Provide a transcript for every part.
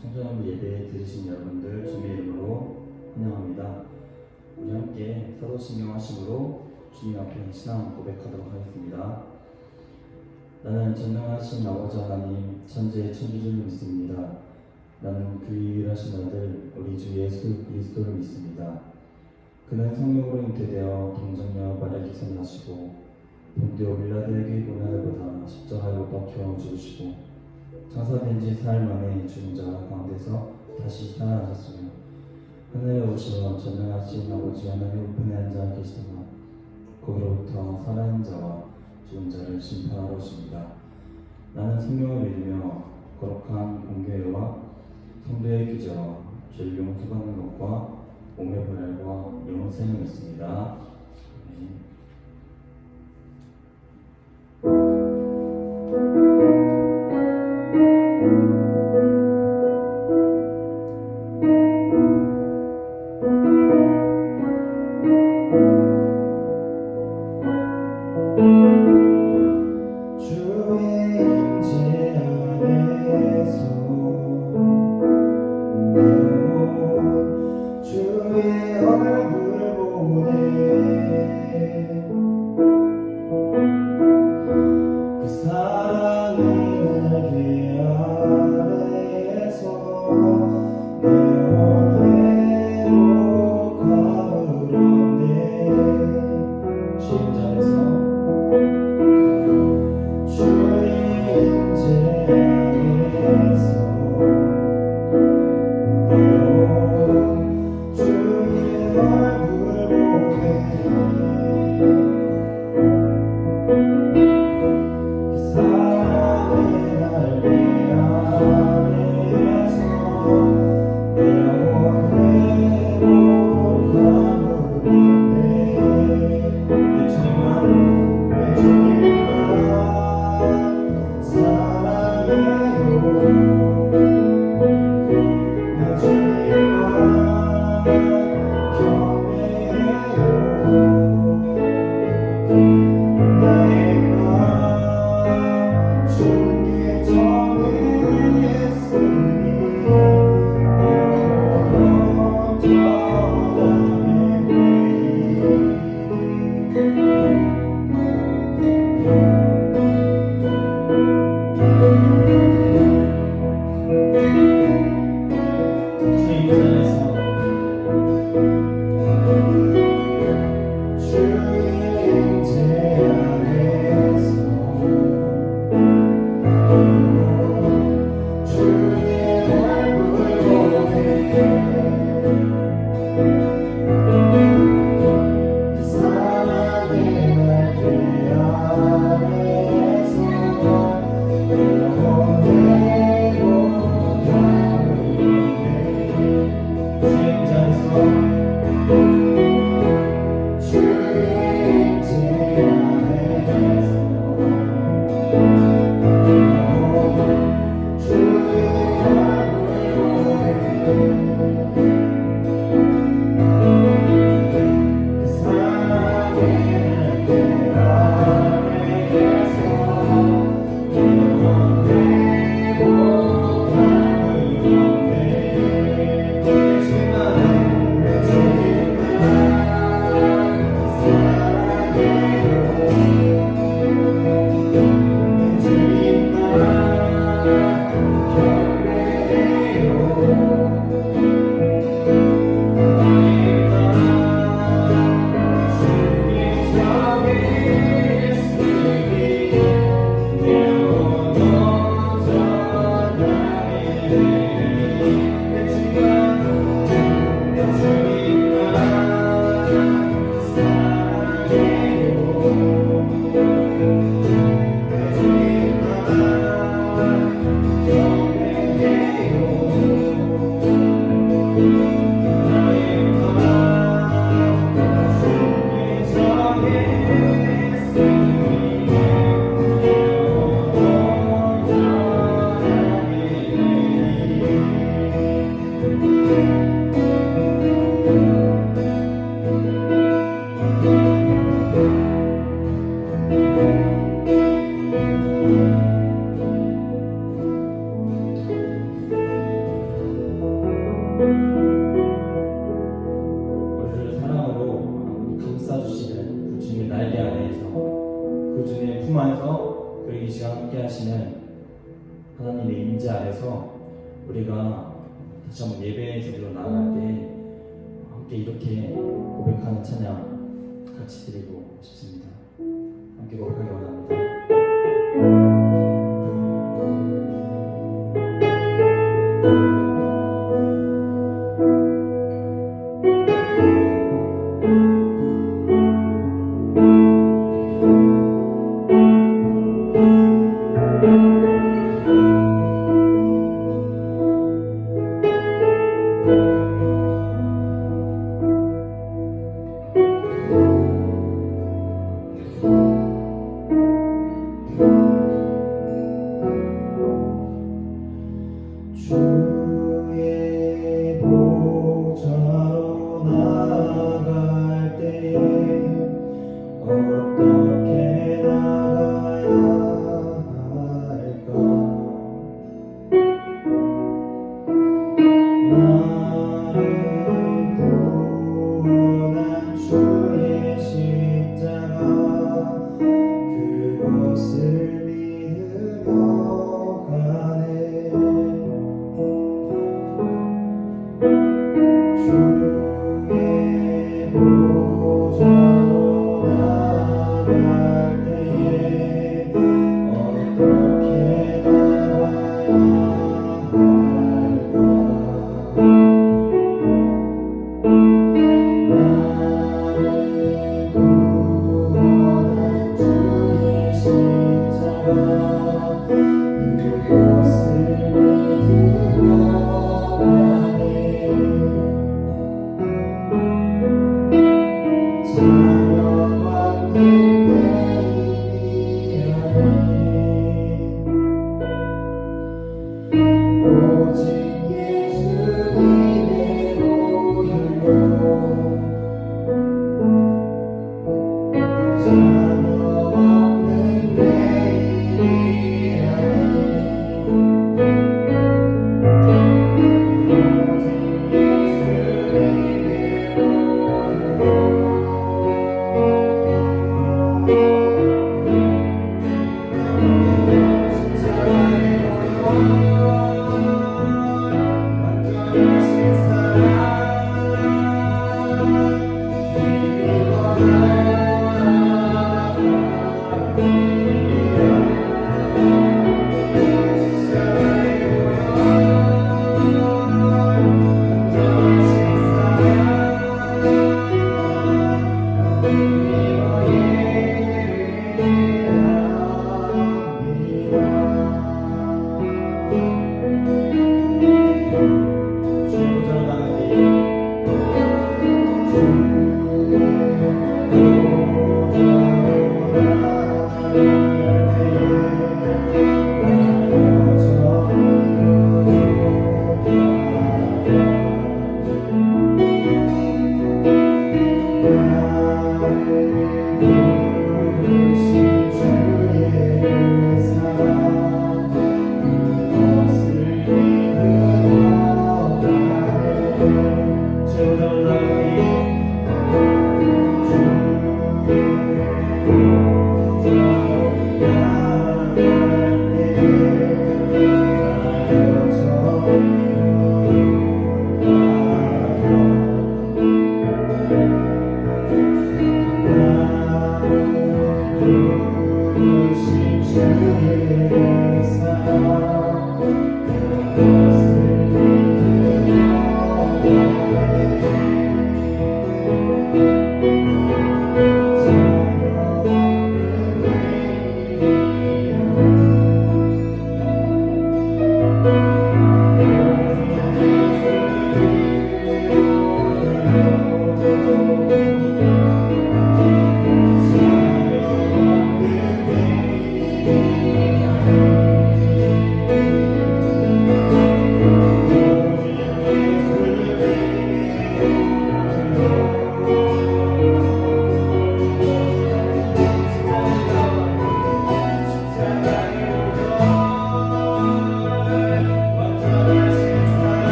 청소년 예배 들으신 여러분들 주님의 이름으로 환영합니다. 우리 함께 사도신경 하심으로 주님 앞에 신앙 고백하도록 하겠습니다. 나는 전능하신 아버지 하나님 천지의 천주주를 믿습니다. 나는 그 유일하신 아들 우리 주 예수 그리스도를 믿습니다. 그는 성령으로 잉태되어 동정녀 마리아에게 나시고 본디오 빌라도에게 고난을 받아 십자가에 못 박혀 죽으시고 장사된 지 사흘 만에 죽은 자 가운데서 다시 살아나셨으며 하늘에 오시어 전능하신 아버지 하나님 우편에 앉아 계시다가 거기로부터 살아있는 자와 죽은 자를 심판하러 오십니다. 나는 성령을 믿으며 거룩한 공교회와 성도의 규제와 죄를 용서받는 것과 몸의 분할과 영생을 믿습니다. 함께하시는 하나님의 임재 아래서 우리가 다시 한번 예배의 자리로 나아갈 때 함께 이렇게 고백하는 찬양 같이 드리고 싶습니다. 함께 고백하기 원합니다. 주의 보좌로 나아갈 때에 어떻게 나가야 할까? 나를 구원한 주의 십자가 그것을 믿으며 가네. 주의 보좌로 나아갈 때에 어떻게 나가야 할까? 나를 구원한 주의 십자가 그것을 믿으며 가네. 자녀받는 내 미안해. 오직 예수님의 보혈로 자녀 없는 내 미안해.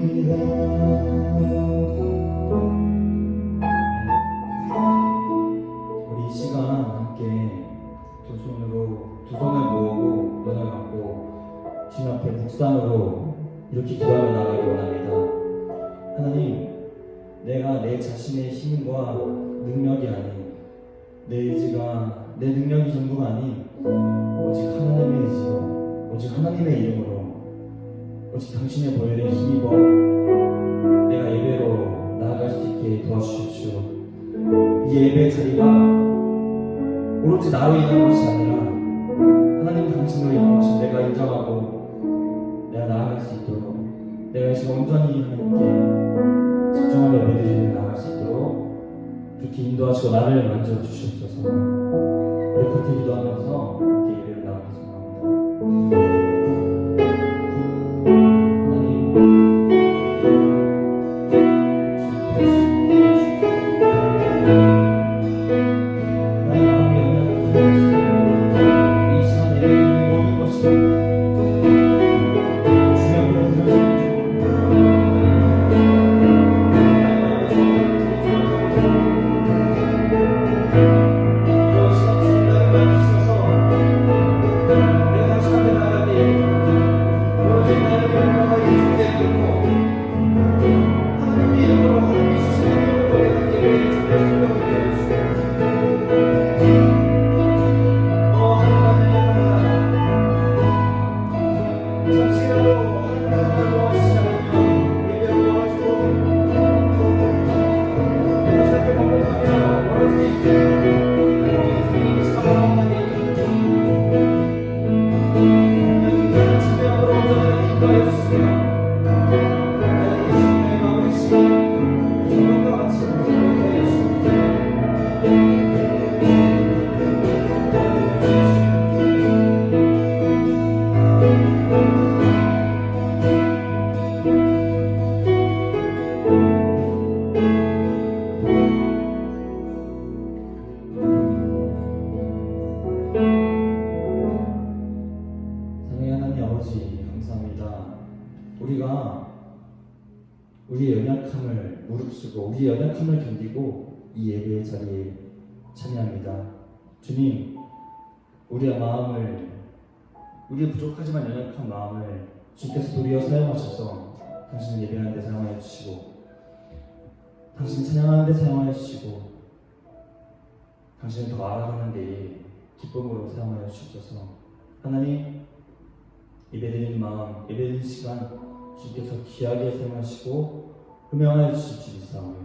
우리 이 시간 함께 두 손을 모으고 눈을 감고 주님 앞에 묵상으로 이렇게 기도하며 나가기 원합니다. 하나님, 내가 내 자신의 힘과 능력이 아닌, 내 의지가 내 능력이 전부가 아닌 오직 하나님의 의지로, 오직 하나님의 이름으로, 오직 당신의 보혈에 힘입어 내가 예배로 나아갈 수 있게 도와주십시오. 이 예배 자리가 오로지 나로 인한 것이 아니라 하나님 당신으로 인한 것을 내가 인정하고 내가 나아갈 수 있도록, 내가 이 시간 온전히 하나님께 집중하며 예배드리며 나아갈 수 있도록 그렇게 인도하시고 나를 만져 주시옵소서. 우리 그렇게 기도하면서 이렇게 예배를 나가겠습니다. 우리의 연약함을 무릅쓰고 우리의 연약함을 견디고 이 예배의 자리에 참여합니다. 주님, 우리의 부족하지만 연약한 마음을 주께서 도리어 사용하셔서 당신을 예배하는 데 사용하여 주시고, 당신을 찬양하는 데 사용하여 주시고, 당신을 더 알아가는 데에 기쁨으로 사용하여 주옵소서. 하나님, 예배드리는 마음, 예배드리는 시간 주께서 귀하게 사용하시고 흠명하여 주실 줄 믿사오며,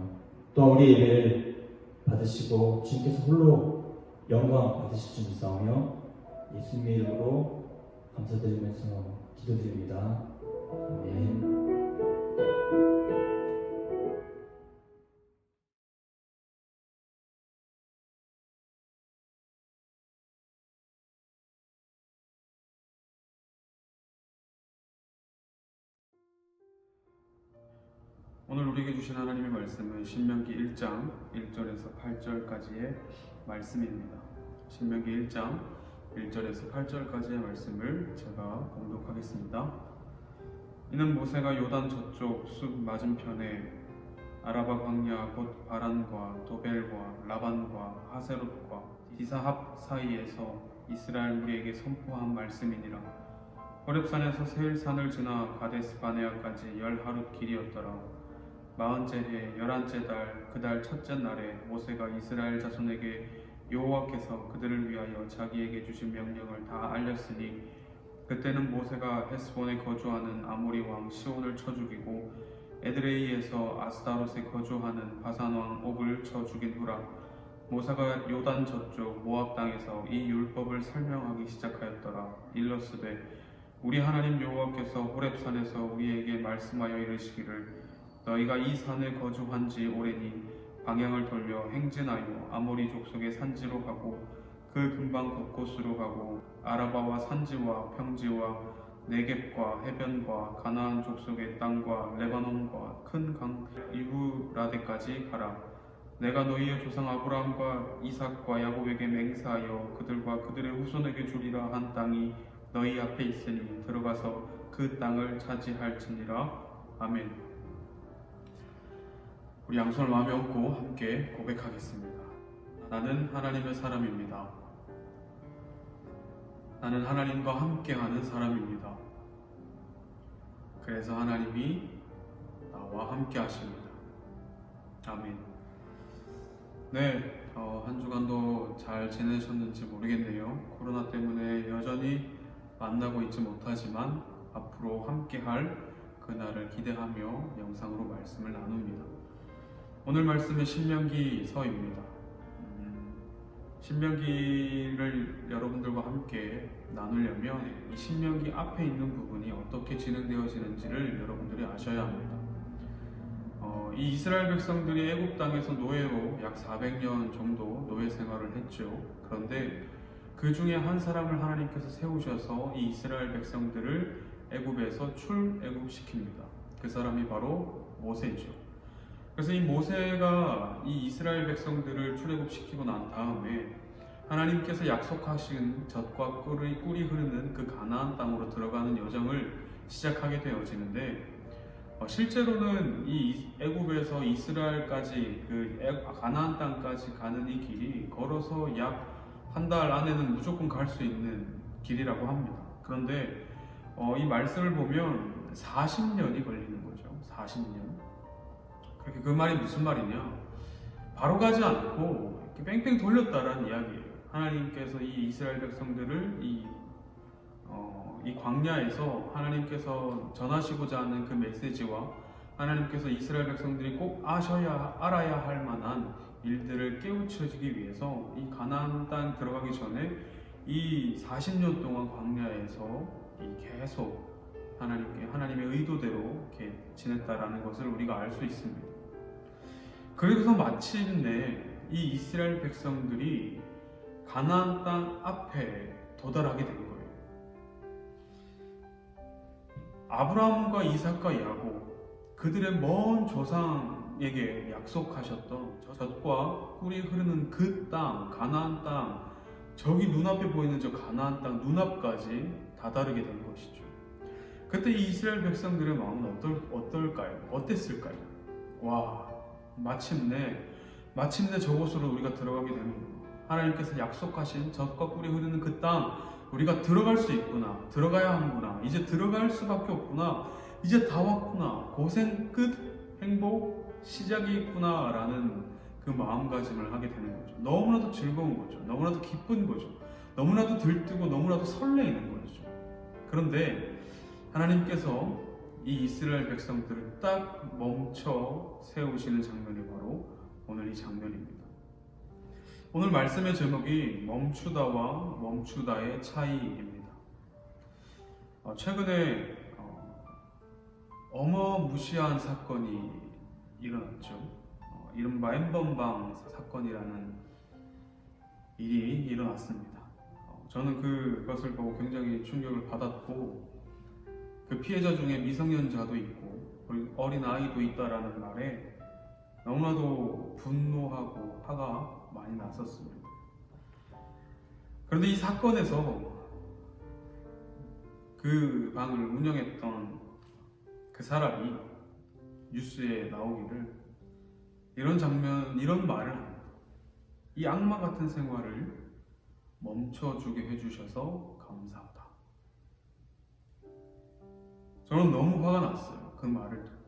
또 우리 예배를 받으시고 주께서 홀로 영광 받으실 줄 믿사오며 예수님의 이름으로 감사드리면서 기도드립니다. 아멘. 오늘 우리에게 주신 하나님의 말씀은 신명기 1장 1절에서 8절까지의 말씀입니다. 신명기 1장 1절에서 8절까지의 말씀을 제가 봉독하겠습니다. 이는 모세가 요단 저쪽 숲 맞은편에 아라바 광야 곧 바란과 도벨과 라반과 하세롯과 디사합 사이에서 이스라엘 무리에게 선포한 말씀이니라. 호렙산에서 세일산을 지나 가데스 바네아까지 10하룻 길이었더라. 40째 해 11째 달 그 달 첫째 날에 모세가 이스라엘 자손에게 여호와께서 그들을 위하여 자기에게 주신 명령을 다 알렸으니, 그때는 모세가 헤스본에 거주하는 아모리 왕 시온을 쳐 죽이고 에드레이에서 아스다롯에 거주하는 바산 왕 옥을 쳐 죽인 후라. 모세가 요단 저쪽 모압 땅에서 이 율법을 설명하기 시작하였더라. 일러스되, 우리 하나님 여호와께서 호렙산에서 우리에게 말씀하여 이르시기를, 너희가 이 산에 거주한 지 오래니 방향을 돌려 행진하여 아모리 족속의 산지로 가고 그 근방 곳곳으로 가고 아라바와 산지와 평지와 네겝과 해변과 가나안 족속의 땅과 레바논과 큰 강 유브라데까지 가라. 내가 너희의 조상 아브라함과 이삭과 야곱에게 맹세하여 그들과 그들의 후손에게 주리라 한 땅이 너희 앞에 있으니 들어가서 그 땅을 차지할지니라. 아멘. 우리 양손을 마음에 얹고 함께 고백하겠습니다. 나는 하나님의 사람입니다. 나는 하나님과 함께하는 사람입니다. 그래서 하나님이 나와 함께 하십니다. 아멘. 네, 한 주간도 잘 지내셨는지 모르겠네요. 코로나 때문에 여전히 만나고 있지 못하지만 앞으로 함께할 그날을 기대하며 영상으로 말씀을 나눕니다. 오늘 말씀은 신명기서입니다. 신명기를 여러분들과 함께 나누려면 이 신명기 앞에 있는 부분이 어떻게 진행되어지는지를 여러분들이 아셔야 합니다. 이 이스라엘 백성들이 애굽 땅에서 노예로 약 400년 정도 노예 생활을 했죠. 그런데 그 중에 한 사람을 하나님께서 세우셔서 이 이스라엘 백성들을 애굽에서 출애굽시킵니다. 그 사람이 바로 모세죠. 그래서 이 모세가 이 이스라엘 백성들을 출애굽시키고 난 다음에 하나님께서 약속하신 젖과 꿀이 흐르는 그 가나안 땅으로 들어가는 여정을 시작하게 되어지는데, 실제로는 이 애굽에서 이스라엘까지 그 가나안 땅까지 가는 이 길이 걸어서 약 한 달 안에는 무조건 갈 수 있는 길이라고 합니다. 그런데 이 말씀을 보면 40년이 걸리는 거죠. 40년. 그렇게 그 말이 무슨 말이냐? 바로 가지 않고 이렇게 뺑뺑 돌렸다라는 이야기예요. 하나님께서 이 이스라엘 백성들을 이 광야에서 하나님께서 전하시고자 하는 그 메시지와 하나님께서 이스라엘 백성들이 꼭 알아야 할 만한 일들을 깨우쳐지기 위해서 이 가나안 땅 들어가기 전에 이 40년 동안 광야에서 계속 하나님의 의도대로 이렇게 지냈다라는 것을 우리가 알 수 있습니다. 그래서 마침내 이 이스라엘 백성들이 가나안 땅 앞에 도달하게 된 거예요. 아브라함과 이삭과 야곱, 그들의 먼 조상에게 약속하셨던 젖과 꿀이 흐르는 그 땅, 가나안 땅, 저기 눈앞에 보이는 저 가나안 땅 눈앞까지 다다르게 된 것이죠. 그때 이 이스라엘 백성들의 마음은 어떨까요? 어땠을까요? 와, 마침내 저곳으로 우리가 들어가게 되는구나. 하나님께서 약속하신 젖과 꿀이 흐르는 그 땅, 우리가 들어갈 수 있구나. 들어가야 하는구나. 이제 들어갈 수밖에 없구나. 이제 다 왔구나. 고생 끝 행복 시작이 있구나 라는 그 마음가짐을 하게 되는 거죠. 너무나도 즐거운 거죠. 너무나도 기쁜 거죠. 너무나도 들뜨고 너무나도 설레이는 거죠. 그런데 하나님께서 이 이스라엘 백성들을 딱 멈춰 세우시는 장면이 바로 오늘 이 장면입니다. 오늘 말씀의 제목이 멈추다와 멈추다의 차이입니다. 최근에 어마무시한 사건이 일어났죠. 이른바 엠번방 사건이라는 일이 일어났습니다. 저는 그것을 보고 굉장히 충격을 받았고, 그 피해자 중에 미성년자도 있고 어린 아이도 있다라는 말에 너무나도 분노하고 화가 많이 났었습니다. 그런데 이 사건에서 그 방을 운영했던 그 사람이 뉴스에 나오기를 이런 말을 합니다. 이 악마 같은 생활을 멈춰주게 해주셔서 감사하다. 저는 너무 화가 났어요. 그 말을 듣고.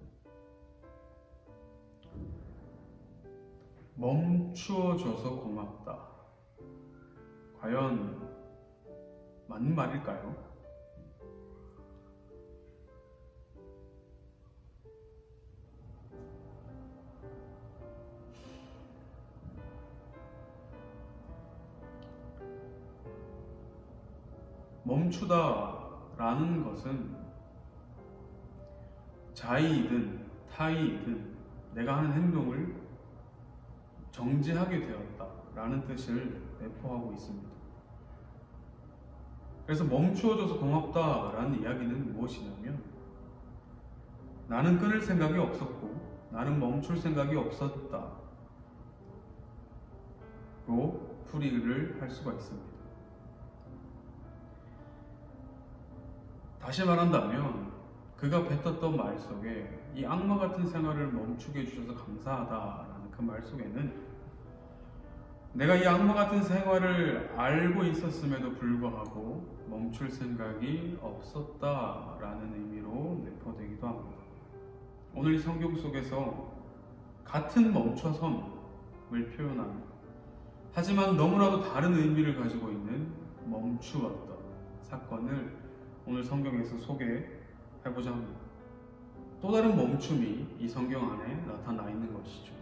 멈추어줘서 고맙다. 과연 맞는 말일까요? 멈추다라는 것은 자의이든 타의이든 내가 하는 행동을 정지하게 되었다라는 뜻을 내포하고 있습니다. 그래서 멈추어줘서 고맙다라는 이야기는 무엇이냐면, 나는 끊을 생각이 없었고 나는 멈출 생각이 없었다 로 풀이를 할 수가 있습니다. 다시 말한다면 그가 뱉었던 말 속에 이 악마 같은 생활을 멈추게 해주셔서 감사하다라는 그 말 속에는 내가 이 악마 같은 생활을 알고 있었음에도 불구하고 멈출 생각이 없었다라는 의미로 내포되기도 합니다. 오늘 이 성경 속에서 같은 멈춰섬을 표현합니다. 하지만 너무나도 다른 의미를 가지고 있는 멈추었던 사건을 오늘 성경에서 소개해보자 합니다. 또 다른 멈춤이 이 성경 안에 나타나 있는 것이죠.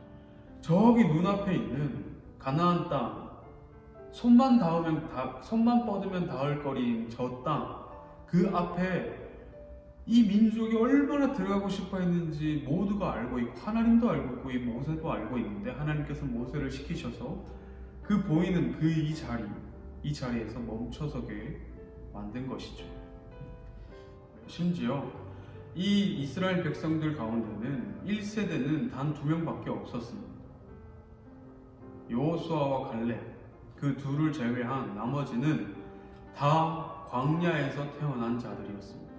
저기 눈앞에 있는 가나안 땅, 손만 뻗으면 닿을 거리인 저 땅, 그 앞에 이 민족이 얼마나 들어가고 싶어 했는지 모두가 알고 있고 하나님도 알고 있고 이 모세도 알고 있는데 하나님께서 모세를 시키셔서 그 보이는 이 자리에서 멈춰서게 만든 것이죠. 심지어 이 이스라엘 백성들 가운데는 1세대는 단 2명밖에 없었습니다. 여호수아와 갈렙 그 둘을 제외한 나머지는 다 광야에서 태어난 자들이었습니다.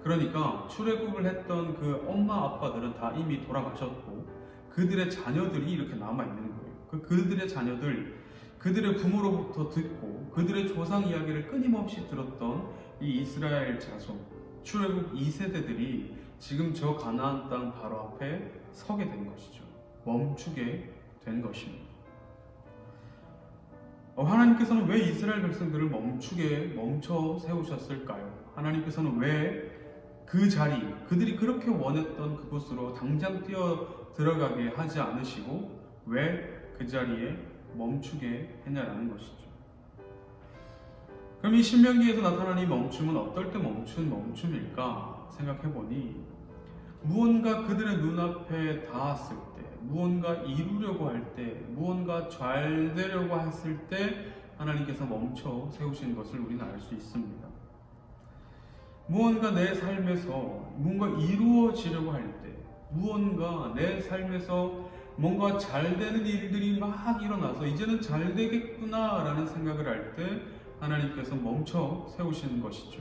그러니까 출애굽을 했던 그 엄마 아빠들은 다 이미 돌아가셨고 그들의 자녀들이 이렇게 남아 있는 거예요. 그들의 자녀들, 그들의 부모로부터 듣고 그들의 조상 이야기를 끊임없이 들었던 이 이스라엘 자손, 출애굽 2세대들이 지금 저 가나안 땅 바로 앞에 서게 된 것이죠. 멈추게 된 것입니다. 하나님께서는 왜 이스라엘 백성들을 멈춰 세우셨을까요? 하나님께서는 왜 그 자리, 그들이 그렇게 원했던 그곳으로 당장 뛰어 들어가게 하지 않으시고 왜 그 자리에 멈추게 했냐라는 것이죠. 그럼 이 신명기에서 나타나는 이 멈춤은 어떨 때 멈춘 멈춤일까 생각해보니 무언가 그들의 눈앞에 닿았을 때, 무언가 이루려고 할 때, 무언가 잘 되려고 했을 때 하나님께서 멈춰 세우신 것을 우리는 알 수 있습니다. 무언가 내 삶에서 뭔가 이루어지려고 할 때, 무언가 내 삶에서 뭔가 잘 되는 일들이 막 일어나서 이제는 잘 되겠구나 라는 생각을 할 때 하나님께서 멈춰 세우시는 것이죠.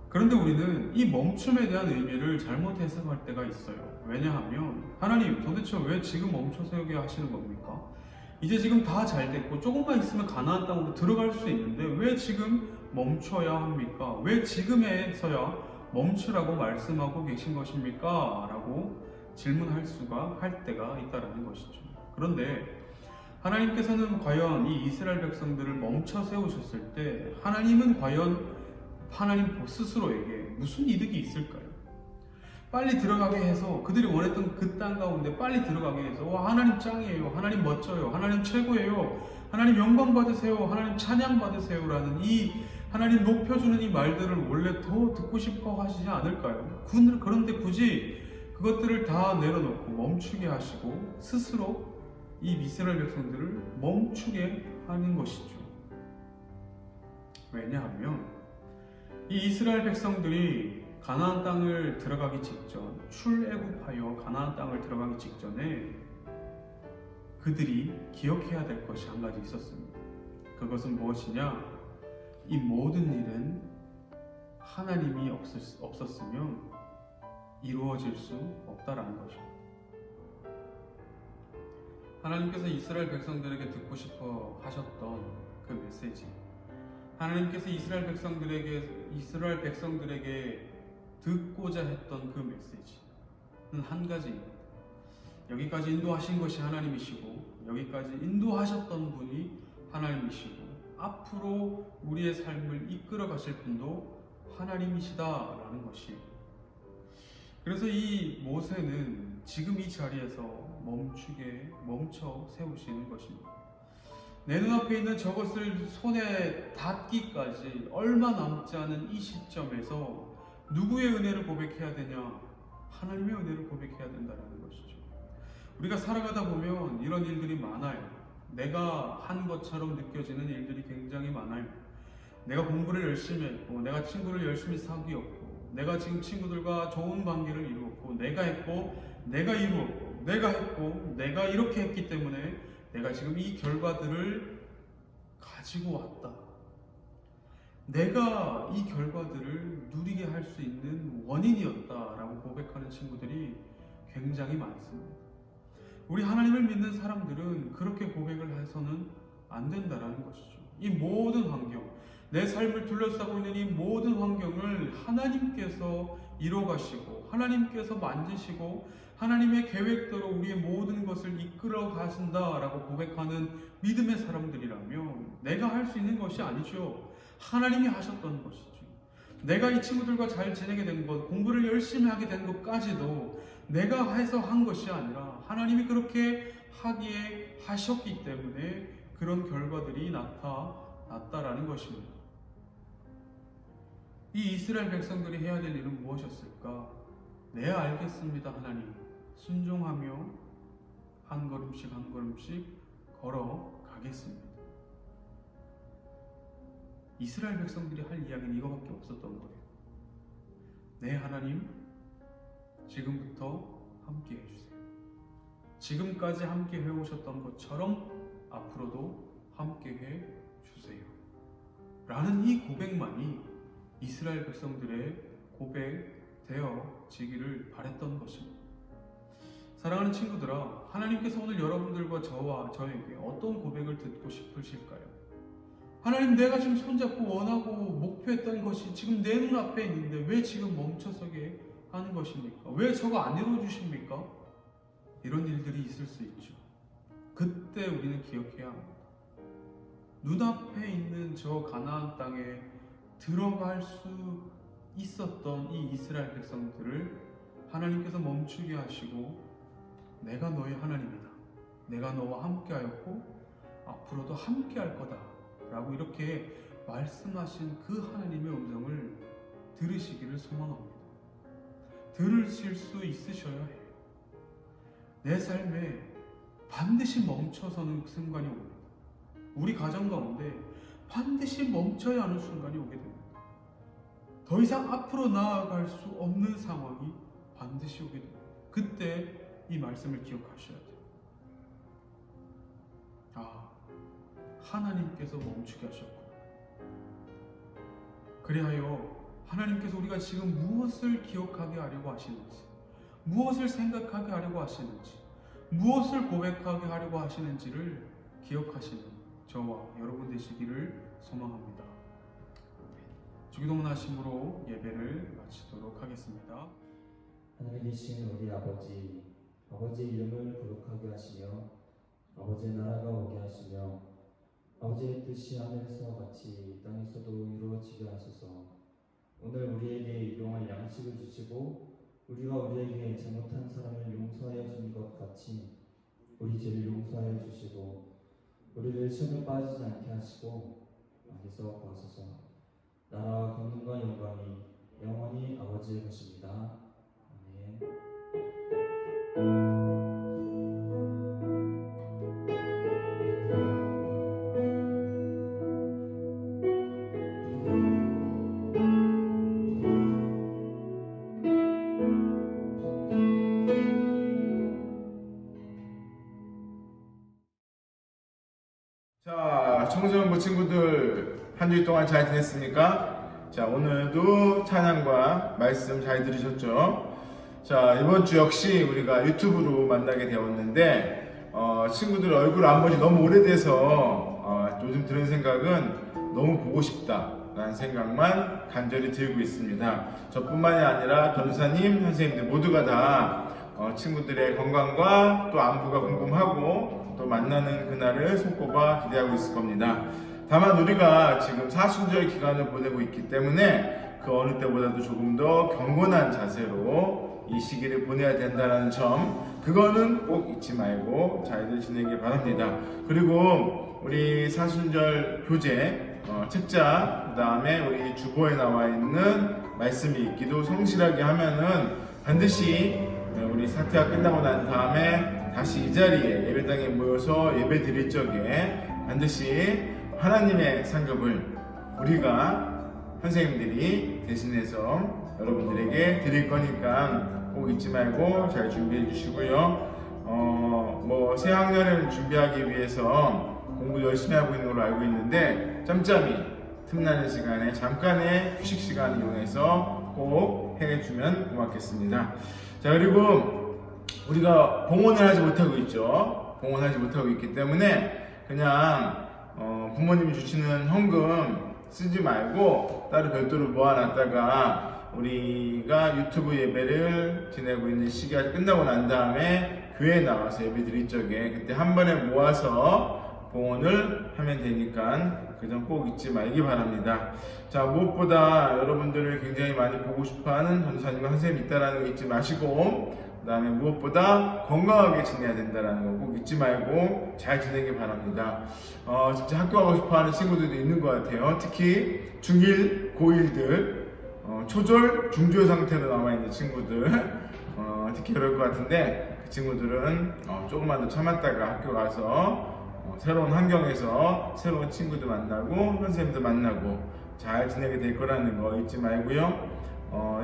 그런데 우리는 이 멈춤에 대한 의미를 잘못 해석할 때가 있어요. 왜냐하면 하나님 도대체 왜 지금 멈춰 세우게 하시는 겁니까? 이제 지금 다 잘 됐고 조금만 있으면 가나안 땅으로 들어갈 수 있는데 왜 지금 멈춰야 합니까? 왜 지금에서야 멈추라고 말씀하고 계신 것입니까? 라고 질문할 때가 있다라는 것이죠. 그런데 하나님께서는 과연 이 이스라엘 백성들을 멈춰 세우셨을 때 하나님은 과연 하나님 스스로에게 무슨 이득이 있을까요? 빨리 들어가게 해서 그들이 원했던 그 땅 가운데 빨리 들어가게 해서 와 하나님 짱이에요, 하나님 멋져요, 하나님 최고예요, 하나님 영광 받으세요, 하나님 찬양 받으세요 라는 이 하나님 높여주는 이 말들을 원래 더 듣고 싶어 하시지 않을까요? 그런데 굳이 그것들을 다 내려놓고 멈추게 하시고 스스로 이 이스라엘 백성들을 멈추게 하는 것이죠. 왜냐하면 이 이스라엘 백성들이 가나안 땅을 들어가기 직전, 출애굽하여 가나안 땅을 들어가기 직전에 그들이 기억해야 될 것이 한 가지 있었습니다. 그것은 무엇이냐? 이 모든 일은 하나님이 없었으면 이루어질 수 없다라는 것입니다. 하나님께서 이스라엘 백성들에게 듣고 싶어 하셨던 그 메시지, 하나님께서 이스라엘 백성들에게 듣고자 했던 그 메시지는 한 가지입니다. 여기까지 인도하신 것이 하나님이시고 여기까지 인도하셨던 분이 하나님이시고 앞으로 우리의 삶을 이끌어 가실 분도 하나님이시다라는 것이에요. 그래서 이 모세는 지금 이 자리에서 멈춰 세우시는 것입니다. 내 눈앞에 있는 저것을 손에 닿기까지 얼마 남지 않은 이 시점에서 누구의 은혜를 고백해야 되냐? 하나님의 은혜를 고백해야 된다는 것이죠. 우리가 살아가다 보면 이런 일들이 많아요. 내가 한 것처럼 느껴지는 일들이 굉장히 많아요. 내가 공부를 열심히 했고, 내가 친구를 열심히 사귀었고, 내가 지금 친구들과 좋은 관계를 이루었고, 내가 했고, 내가 이루었고, 내가 했고, 내가 이렇게 했기 때문에 내가 지금 이 결과들을 가지고 왔다. 내가 이 결과들을 누리게 할 수 있는 원인이었다라고 고백하는 친구들이 굉장히 많습니다. 우리 하나님을 믿는 사람들은 그렇게 고백을 해서는 안 된다라는 것이죠. 이 모든 환경, 내 삶을 둘러싸고 있는 이 모든 환경을 하나님께서 이뤄가시고 하나님께서 만지시고 하나님의 계획대로 우리의 모든 것을 이끌어 가신다라고 고백하는 믿음의 사람들이라면 내가 할 수 있는 것이 아니죠. 하나님이 하셨던 것이죠. 내가 이 친구들과 잘 지내게 된 것, 공부를 열심히 하게 된 것까지도 내가 해서 한 것이 아니라 하나님이 그렇게 하기에 하셨기 때문에 그런 결과들이 나타났다라는 것입니다. 이 이스라엘 백성들이 해야 될 일은 무엇이었을까? 네, 알겠습니다, 하나님. 순종하며 한 걸음씩 한 걸음씩 걸어가겠습니다. 이스라엘 백성들이 할 이야기는 이거밖에 없었던 거예요. 네, 하나님, 지금부터 함께 해주세요. 지금까지 함께 해오셨던 것처럼 앞으로도 함께 해주세요. 라는 이 고백만이 이스라엘 백성들의 고백되어지기를 바랬던 것입니다. 사랑하는 친구들아, 하나님께서 오늘 여러분들과 저와 저에게 어떤 고백을 듣고 싶으실까요? 하나님, 내가 지금 손잡고 원하고 목표했던 것이 지금 내 눈앞에 있는데 왜 지금 멈춰서게 하는 것입니까? 왜 저거 안 이루어주십니까? 이런 일들이 있을 수 있죠. 그때 우리는 기억해야 합니다. 눈앞에 있는 저 가나안 땅에 들어갈 수 있었던 이 이스라엘 백성들을 하나님께서 멈추게 하시고 내가 너의 하나님이다. 내가 너와 함께하였고 앞으로도 함께할 거다. 라고 이렇게 말씀하신 그 하나님의 음성을 들으시기를 소망합니다. 들으실 수 있으셔야 해요. 내 삶에 반드시 멈춰서는 순간이 옵니다. 우리 가정 가운데 반드시 멈춰야 하는 순간이 오게 됩니다. 더 이상 앞으로 나아갈 수 없는 상황이 반드시 오게 됩니다. 그때 이 말씀을 기억하셔야 돼요. 하나님께서 멈추게 하셨고, 그리하여 하나님께서 우리가 지금 무엇을 기억하게 하려고 하시는지, 무엇을 생각하게 하려고 하시는지, 무엇을 고백하게 하려고 하시는지를 기억하시는 저와 여러분 되시기를 소망합니다. 주기도문 하심으로 예배를 마치도록 하겠습니다. 하늘에 계신 우리 아버지, 아버지의 이름을 거룩하게 하시며 아버지의 나라가 오게 하시며 아버지의 뜻이 하늘에서 같이 땅에서도 이루어지게 하소서. 오늘 우리에게 일용할 양식을 주시고 우리가 우리에게 잘못한 사람을 용서하여 준 것 같이 우리 죄를 용서하여 주시고 우리를 시험에 빠지지 않게 하시고 악에서 구하소서. 나라와 권능과 영광이 영원히 아버지의 것입니다. 아멘. 자, 청소년부 친구들 한 주일 동안 잘 지냈습니까? 자, 오늘도 찬양과 말씀 잘 들으셨죠? 자, 이번 주 역시 우리가 유튜브로 만나게 되었는데 친구들 얼굴 안 본 지 너무 오래돼서 요즘 드는 생각은 너무 보고 싶다 라는 생각만 간절히 들고 있습니다. 저뿐만이 아니라 전사님, 선생님들 모두가 다 친구들의 건강과 또 안부가 궁금하고 또 만나는 그날을 손꼽아 기대하고 있을 겁니다. 다만 우리가 지금 사순절 기간을 보내고 있기 때문에 그 어느 때보다도 조금 더 경건한 자세로 이 시기를 보내야 된다는 점, 그거는 꼭 잊지 말고 잘들 지내길 바랍니다. 그리고 우리 사순절 교재 책자, 그 다음에 우리 주보에 나와 있는 말씀이 있기도 성실하게 하면은 반드시 우리 사태가 끝나고 난 다음에 다시 이 자리에 예배당에 모여서 예배 드릴 적에 반드시 하나님의 상급을 우리가 선생님들이 대신해서 여러분들에게 드릴 거니까 꼭 잊지 말고 잘 준비해 주시고요. 새학년을 준비하기 위해서 공부 열심히 하고 있는 걸로 알고 있는데 짬짬이 틈나는 시간에 잠깐의 휴식 시간을 이용해서 꼭 해주면 고맙겠습니다. 자, 그리고 우리가 봉헌을 하지 못하고 있죠. 봉헌하지 못하고 있기 때문에 그냥 부모님이 주시는 헌금 쓰지 말고 따로 별도로 모아놨다가 우리가 유튜브 예배를 지내고 있는 시기가 끝나고 난 다음에 교회에 나와서 예배 드릴 적에 그때 한 번에 모아서 봉헌을 하면 되니까 그 점 꼭 잊지 말기 바랍니다. 자, 무엇보다 여러분들을 굉장히 많이 보고 싶어하는 전도사님과 선생님이 있다는 거 잊지 마시고, 그 다음에 무엇보다 건강하게 지내야 된다는 거 꼭 잊지 말고 잘 지내기 바랍니다. 진짜 학교 가고 싶어하는 친구들도 있는 것 같아요. 특히 중1, 고1들, 초졸, 중졸 상태로 남아있는 친구들, 특히 그럴 것 같은데 그 친구들은 조금만 더 참았다가 학교 가서 새로운 환경에서 새로운 친구도 만나고 선생님도 만나고 잘 지내게 될 거라는 거 잊지 말고요.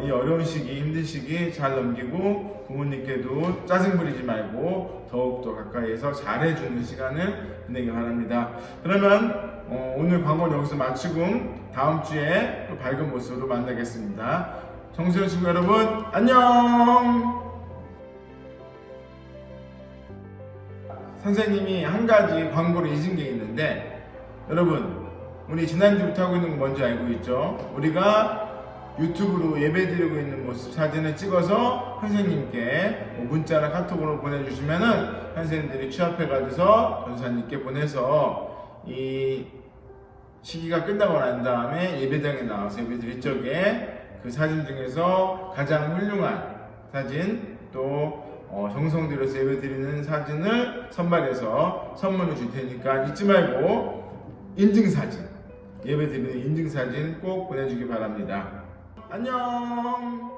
이 어려운 시기, 힘든 시기 잘 넘기고 부모님께도 짜증 부리지 말고 더욱더 가까이에서 잘해주는 시간을 보내기 바랍니다. 그러면 오늘 광고는 여기서 마치고 다음 주에 또 밝은 모습으로 만나겠습니다. 청소년 친구 여러분 안녕! 선생님이 한 가지 광고를 잊은 게 있는데, 여러분 우리 지난주부터 하고 있는 거 뭔지 알고 있죠? 우리가 유튜브로 예배드리고 있는 모습 사진을 찍어서 선생님께 문자나 카톡으로 보내주시면은 선생님들이 취합해가지고 전사님께 보내서 이 시기가 끝나고 난 다음에 예배당에 나와서 예배드릴 적에 그 사진 중에서 가장 훌륭한 사진 또 정성 들여서 예배드리는 사진을 선발해서 선물을 줄 테니까 잊지 말고 인증사진, 예배드리는 인증사진 꼭 보내주기 바랍니다. 안녕!